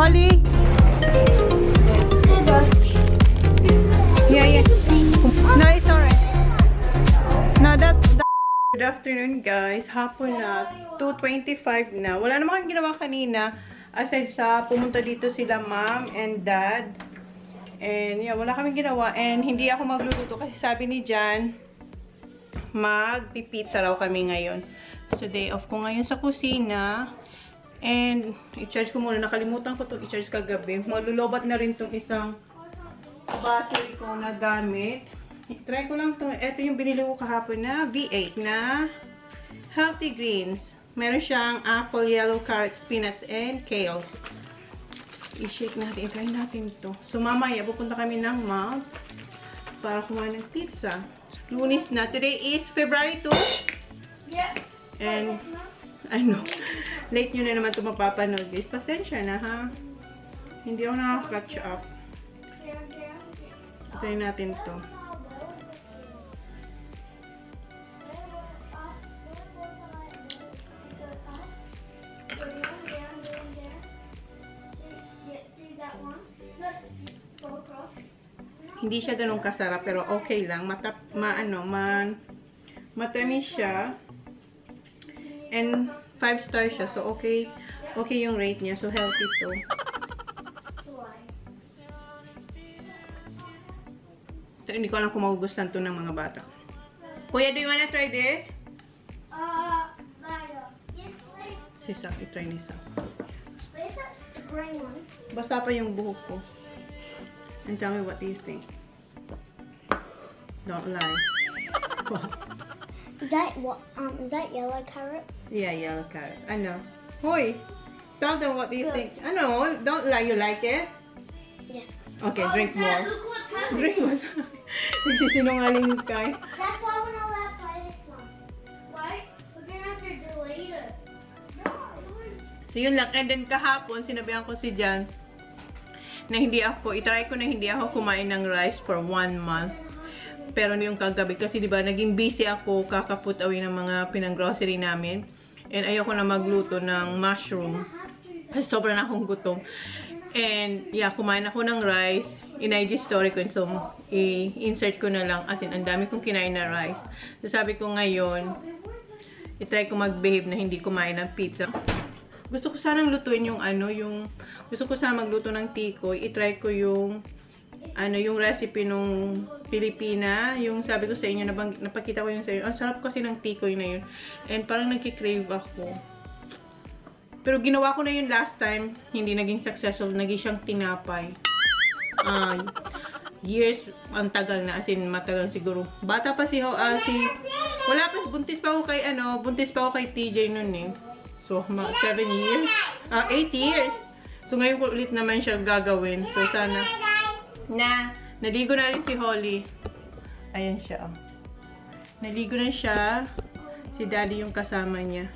Holly? Yeah. No, it's alright. No, Good afternoon, guys. Hapon na. 2:25 na. Wala naman kang ginawa kanina. Aside sa pumunta dito sila mom and dad. And yeah, wala kaming ginawa. And hindi ako magluluto kasi sabi ni Jan, magpipizza raw kami ngayon. So, day off ko ngayon sa kusina. And, i-charge ko muna. Nakalimutan ko itong i-charge kagabi. Malulobat na rin itong isang battery ko na gamit. I-try ko lang ito. Ito yung binili ko kahapon na V8 na Healthy Greens. Meron siyang apple, yellow carrot, spinach, and kale. I-shake natin. I-try natin ito. So, mamaya, pupunta kami ng mall para kumain ng pizza. Lunes na. Today is February 2. Yeah. And, I know, late nyo na naman ito mapapanood, guys. Pasensya na, ha? Hindi ako nakaka-catch up. Try natin ito. Hindi siya ganun kasarap, pero okay lang. Matamis siya. And 5 star siya. So, okay yung rate niya. So, healthy to. Ito, hindi ko alam kung magugustuhan to ng mga bata. Kuya, do you wanna try this? Yes, please. Sisa, i-try ni Sa. What is that green one? Basa pa yung buhok ko. And tell me what do you think? Don't lie. Is that yellow carrot? Yeah, yellow carrot. I know. Hoy! Tell them what do you think. I know. Don't lie. You like it? Yeah. Okay, drink more. Look what's happening. Drink more. Nagsisinungaling ka. That's why we're not allowed to play this one. Why? We're gonna have to delete it. So yun lang. And then kahapon, sinabihan ko si Jan na itry ko na hindi ako kumain ng rice for 1 month. Pero yung kagabi, kasi diba, naging busy ako kakaput away ng mga pinang-grocery namin. And ayoko na magluto ng mushroom. Kasi sobrang akong gutom. And yeah, kumain ako ng rice. In-IG story ko. So, i-insert ko na lang. As in, ang dami kong kinain na rice. So, sabi ko ngayon, i-try ko mag-behave na hindi kumain ng pizza. Gusto ko sanang lutuin gusto ko sana magluto ng tikoy. I-try ko yung recipe nung Pilipina. Yung sabi ko sa inyo, napakita ko yung sa inyo. Ang sarap kasi ng tikoy na yun. And parang nagkikrave ako. Pero ginawa ko na yun last time. Hindi naging successful. Naging siyang tinapay. Years, ang tagal na. As in, matagal siguro. Bata pa wala pa, buntis pa ako kay TJ nun eh. So, 7 years. 8 years. So, ngayon ko ulit naman siya gagawin. So, sana. Naligo na rin si Holly. Ayan siya. Naligo na siya. Si daddy yung kasama niya.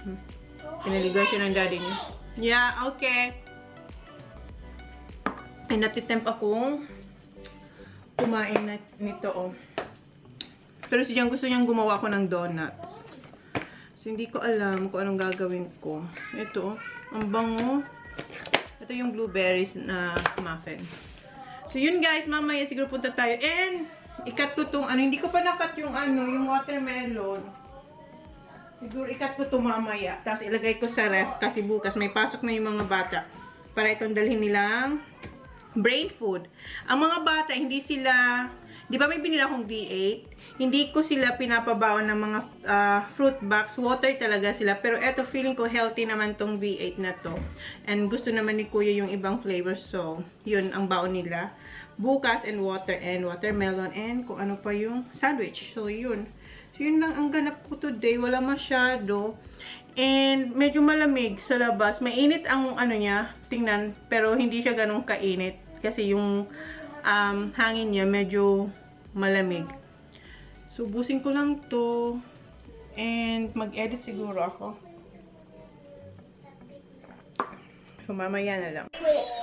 Pinaligo siya ng daddy niya. Yeah, okay. Ay, natitemp akong kumain nito, oh. Pero si Jan gusto niyang gumawa ko ng donuts. So, hindi ko alam kung anong gagawin ko. Ito, ang bango. Ito yung blueberries na muffin. So, yun guys, mamaya siguro punta tayo. And, ikat ko itong, hindi ko pa nakat yung yung watermelon. Siguro ikat ko ito mamaya. Tapos ilagay ko sa ref kasi bukas may pasok na yung mga bata. Para itong dalhin nilang brain food. Ang mga bata, hindi sila, di ba may binila akong V8? Hindi ko sila pinapabaon ng mga fruit box. Water talaga sila. Pero eto, feeling ko healthy naman tong V8 na to. And gusto naman ni Kuya yung ibang flavors. So, yun ang baon nila. Bukas and watermelon and kung ano pa yung sandwich. So, yun. So, yun lang ang ganap ko today. Wala masyado. And medyo malamig sa labas. Mainit ang niya, tingnan. Pero hindi siya ganun kainit. Kasi yung hangin niya medyo malamig. So, busin ko lang to. And mag-edit siguro ako. So, mamaya na lang.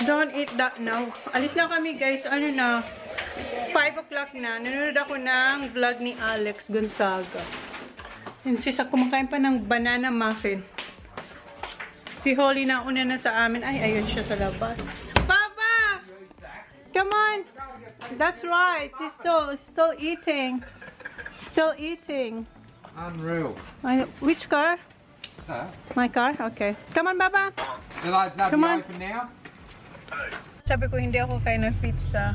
Don't eat that now. Alis na kami, guys. 5 o'clock na. Nanonood ako ng vlog ni Alex Gonzaga. Yung sisa kumakain pa ng banana muffin. Si Holly na una na sa amin. Ay, ayun siya sa labas. Come on. That's right. She's still eating. Still eating. Unreal. Which car? That. My car? Okay. Come on, Baba. Do like that Come be on. open now? Sabi ko, hindi ako kain ng pizza.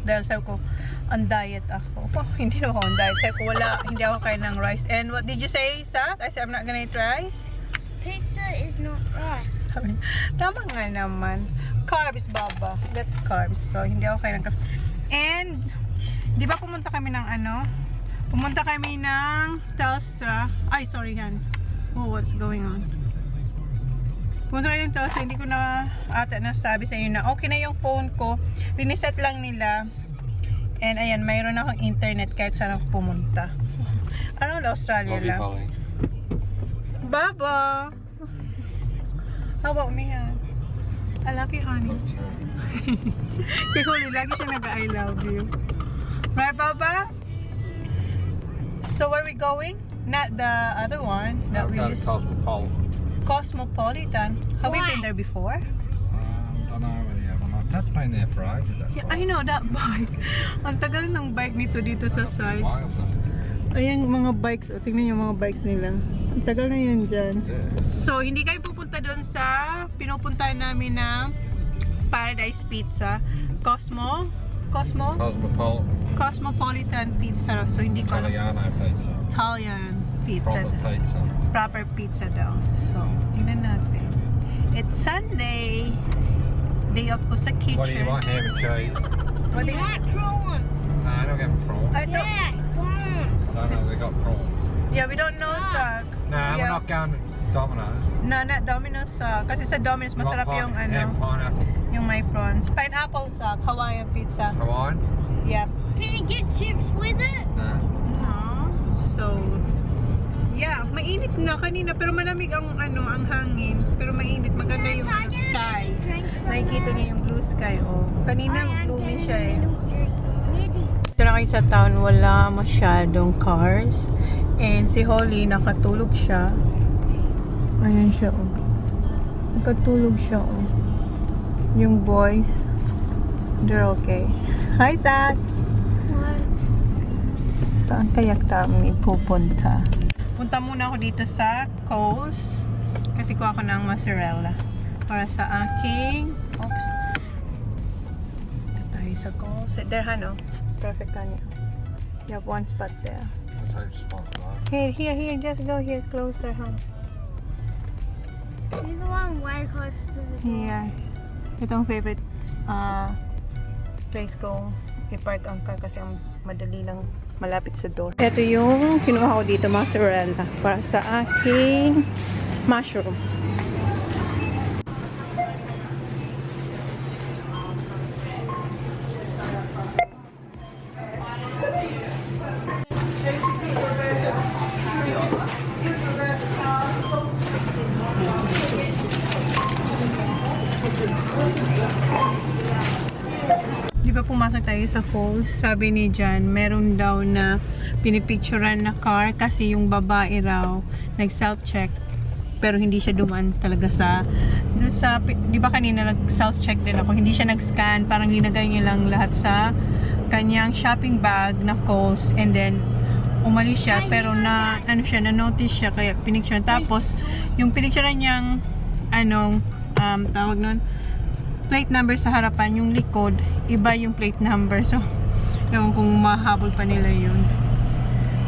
Dahil sabi ko, on diet ako. Oh, hindi naman ako on diet. Sabi ko, hindi ako kain ng rice. And what did you say, Sak? I said, I'm not gonna eat rice. Pizza is not right. Sabi, tama nga naman. Carbs, Baba. That's carbs. So, hindi ako kain ng carbs. And, di ba pumunta kami ng ano? Pumunta kami ng Telstra. Ay, sorry, Han. Oh, what's going on? Pumunta kayo ng Telstra. Hindi ko na ata nasabi sa inyo na okay na yung phone ko. Riniset lang nila. And ayan, mayroon akong internet kahit saan ako pumunta. Ano na, Australia lang. Baba! How about me, Han? I love you, honey. Kay Holly, lagi siya nag-I love you. Right, Baba? So where we going? Not the other one that we used. Cosmopolitan. Cosmopolitan. Have we been there before? Don't know really have one. That's been there for ages. That Yeah, I know that bike. Ang tagal ng bike nito dito sa side. Miles on it. Ayan mga bikes. O, tingnan yung mga bikes nila. Ang tagal na yan dyan. Yeah. So, hindi kayo pupunta doon sa pinupuntahan namin na Paradise Pizza. Cosmopolitan Pizza. So, hindi ko alam. Italiano pizza. Italian pizza. Proper pizza. Proper pizza daw. So, tingnan natin. It's Sunday. Day off ko sa kitchen. What do you want? Ham and cheese? What do you Yeah, prawns. No, I don't get prawn. I don't, Yeah, prawns. So no, we got prawn. yeah, we don't know sa... No, we're Yeah. not going to Domino's. No, not Domino's sa... Kasi sa Domino's masarap Not yung ham, ano, pineapple, yung may prawns. Pineapple sa Hawaiian pizza. Hawaiian. Yep. Can you get chips with it? No. So, yeah, mainit na kanina pero malamig ang ano, ang hangin. Pero mainit, maganda yung ano, sky. Nakikita niyo yung blue sky, oh. Kanina gloomy siya eh. Dito na kayo sa town, wala masyadong cars. And si Holly, nakatulog siya. Ayan siya, oh. Nakatulog siya, oh. Yung boys, they're okay. Hi, Zach! Saan kaya kami pupunta? Punta muna ako dito sa Coles. Kasi kuha ko ng mozzarella. Para sa aking... Oops. Dito tayo sa Coles. There, Hano. Perfect, Hano. You have one spot there. I'll take spots, right? Here. Just go here closer, huh? You're the one way close to the door. Here. Ito ang favorite place ko. I-park ang car kasi ang madali lang malapit sa door. Ito yung kinuha ko dito, mozzarella, para sa aking mushroom. Di ba pumasok tayo sa Coles? Sabi ni Jan, meron daw na pinipicturean na car kasi yung babae raw nag-self-check pero hindi siya dumaan talaga sa di ba kanina nag-self-check din ako, hindi siya nag-scan, parang linagay niya lang lahat sa kanyang shopping bag na Coles and then umalis siya pero na notice siya kaya pinicture. Tapos yung pinicture niyang tawag nun, plate number sa harapan, yung likod, iba yung plate number. So, ewan kung mahabol pa nila yun.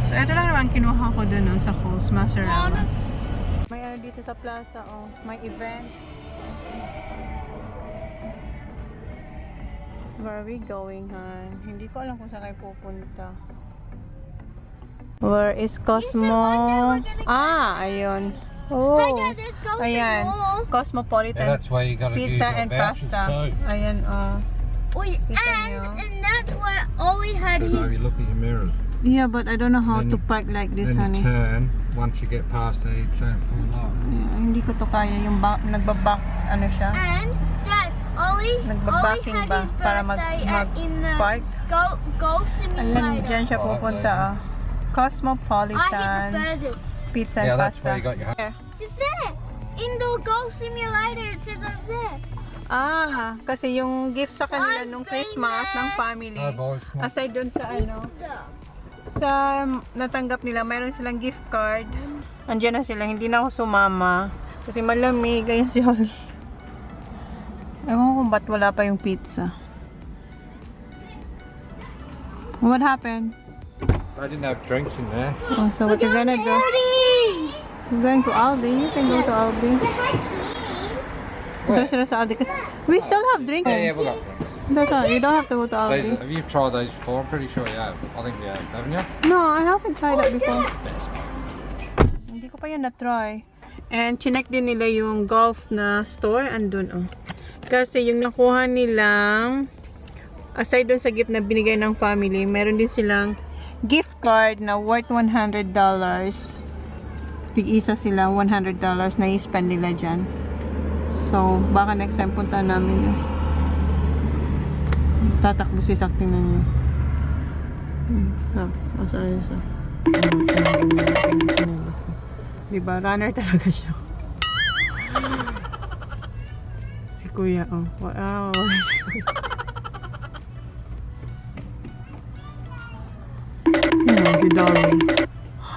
So, ito lang naman kinuha ko dun sa Coles, mozzarella. May ano dito sa plaza, oh. May event. Where are we going, Han? Hindi ko alam kung saan kayo pupunta. Where is Cosmo? Ayun. Oh, Hey, Dad, let's go ayan. more. Cosmopolitan Yeah, that's why you got to use pizza your and vouchers pasta. too. Ayan, oh. Wait, Kita and niyo? that's what Ollie had So now his. you look at your mirrors. Yeah, but I don't know how Then to you- park like this, Then honey. you turn. Once you get past there, you turn full left. Hindi ko to kaya yung nagbaback, ano siya? And Dad, Ollie Nagbabacking had ba his para birthday in the mag-park? Golf Ayan, Simulator. dyan siya pupunta, ah. I hit Cosmopolitan the furthest. pizza and Yeah, that's pasta. where you got your. Here. It's there. Indoor Golf Simulator. It says up there. Kasi yung gift sa kanila nung Christmas ng family, No, boys, come on. aside dun sa sa natanggap nila, mayroon silang gift card. Andiyan na sila, hindi na ako sumama. Kasi malamig, ayun si Holly. Ewan ko kung ba't wala pa yung pizza. What happened? I didn't have drinks in there. Oh, so what you gonna do? You're going to Aldi? You can go to Aldi. Doon sila sa Aldi kasi we still have drinks. Yeah, we got drinks. That's not, you don't have to go to These, Aldi. have you tried those before? I'm pretty sure you have. I think you have, haven't you? No, I haven't tried that before. Best. Hindi ko pa yan na-try. And chinek din nila yung golf na store. Andun, oh. Kasi yung nakuha nilang, aside dun sa gift na binigay ng family, meron din silang gift card na worth $100. Tig-isa sila, $100 na i-spend nila dyan. So, baka next time punta namin yun. Tatakbo si Sak, tingnan niyo. Masaya siya. Diba? Runner talaga siya. Si Kuya, oh. Wow, si Kuya. Si Dolly.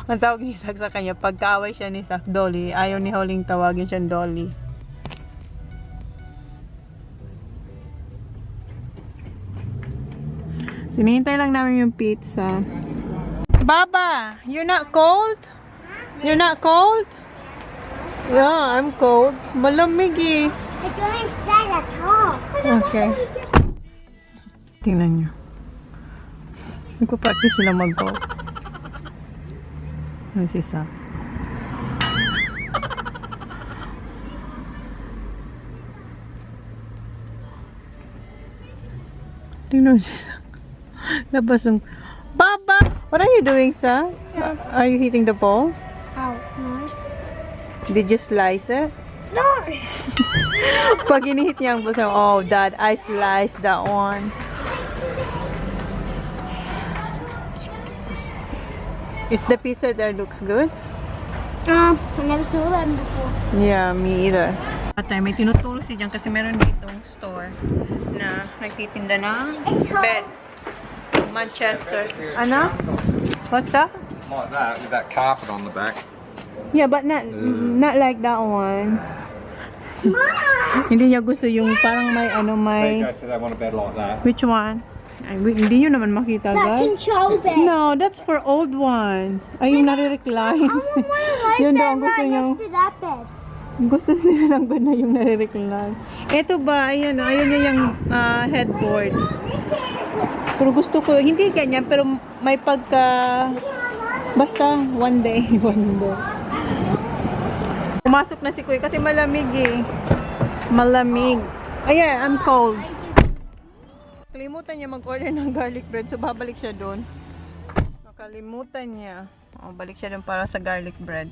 Ang tawag ni Sak sa kanya, pagkaaway siya ni Sak, Dolly, ayaw ni Holing tawagin siyang Dolly. Sinihintay lang namin yung pizza. Baba, you're not cold? You're not cold? Yeah, I'm cold. Malamig eh. I don't say at all. Okay. Tingnan nyo. Nagpa-practice sila mag-golf. Ano si Sak? Tingnan mo si Sak. Labas yung... Baba! What are you doing, Sak? Are you hitting the ball? Oh, no. Did you slice it? No. Pag inihit niya ang buso, oh, Dad, I sliced that one. Is the pizza there looks good? I never saw them before. Yeah, me either. At may tinuturo si Jan kasi meron ditong store na nagtitinda ng bed. Manchester. Ano? What's that? Like that, with that carpet on the back. Yeah, but not like that one. Hindi niya gusto yung parang may may... TJ said they want a bed like that. Which one? Ay, hindi nyo naman makita, That guys. control bed. No, that's for old one. Ay, yung nare-recline. Yun daw ang gusto nyo. Next to that bed. Gusto nila lang ba na yung nare-recline? Ito ba, ayan, ayun niya yung headboard. Pero gusto ko, hindi ganyan, pero may pagka... Basta, one day. Pumasok na si Kuya kasi malamig eh. Malamig. Ayan, I'm cold. Nakalimutan niya mag-order ng garlic bread, so babalik siya doon. Nakalimutan niya. Oh, balik siya doon para sa garlic bread.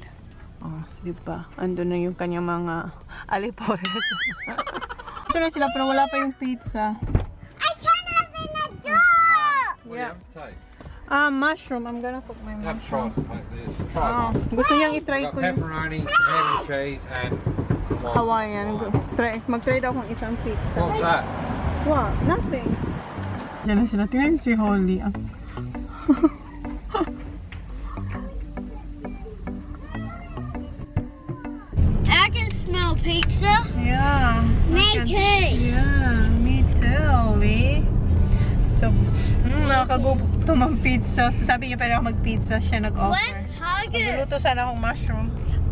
Oh, di ba? Andun na yung kanyang mga alipores. Ito na sila, pero wala pa yung pizza. I can't open the door. What Yeah. do you have to take? Mushroom. I'm gonna cook my Have mushroom. try like this. Try Oh, one. gusto niyang We've i-try got ko yung pepperoni, ham and cheese, and one. Hawaiian. Mag-try daw kung isang pizza. What's that? What? Nothing. Diyan na sila. Tingnan si Holly. I can smell pizza. Yeah. Me too. Yeah, me too, Holly. So, nakakagutom ang pizza. So, sabi niya pwede ako mag-pizza. Siya nag-offer. Where's Target? Magluluto sana akong mushroom.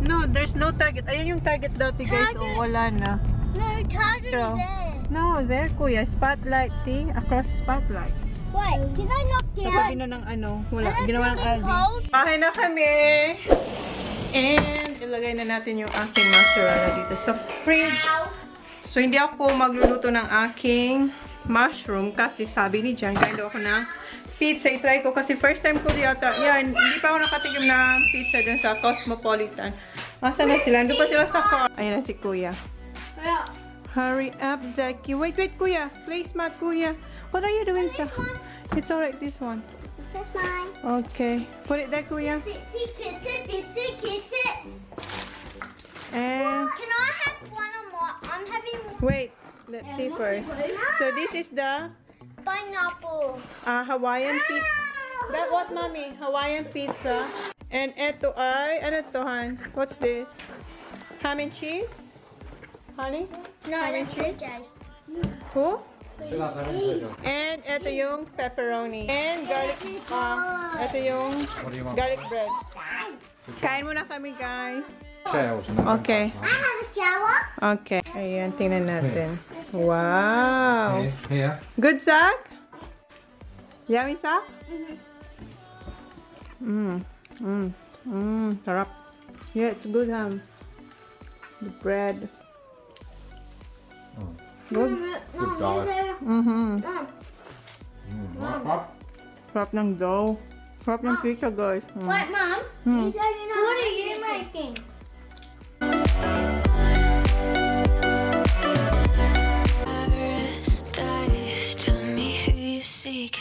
No, there's no Target. Ayun yung Target dati, guys. Target. Oh, wala na. No, Target So, is there. no, there, kuya. Spotlight, see? Across the spotlight. Wait, did I not Sa get tabi na ng wala. Ano, Ginawa ng really Aldi's. cold? Bahay na kami. And, ilagay na natin yung aking mozzarella dito sa fridge. So, hindi ako magluluto ng aking mushroom kasi sabi ni Jan, gaya daw ako ng pizza. I-try ko kasi first time ko yata. Yan, hindi pa ako nakatikim ng pizza dun sa Cosmopolitan. Asa na sila? Nandun pa sila sa car. Ayan na si Kuya. Yeah. Hurry up, Zaki. Wait, Kuya. Placemat, Kuya. What are you doing, sir? It's alright, this one. This is mine. Okay. Put it there, Kuya. Pitsy, pitsy, pitsy, pitsy. And, Can I have one or more? I'm having more. wait. Let's see first. So this is the Pineapple. Hawaiian pizza. That was mommy. Hawaiian pizza. And eto ay, ano to, Han? What's this? Ham and cheese? Honey? No, Ham and that's cheese? guys. Who? Fill up everything. And eto yung pepperoni. And garlic, eto yung What do you want? garlic bread. Kain muna kami, guys. Shells. And then Okay. I have a shower. Okay. Ayan, tingnan natin. Wow. Here. Good, Zach? Yummy, Zach? Sarap. Yeah, it's good, The bread. Oh. Good. Good diet. Sarap ng dough. Sarap ng pizza, guys. What, Mom? Hmm. You said you're not What are you making?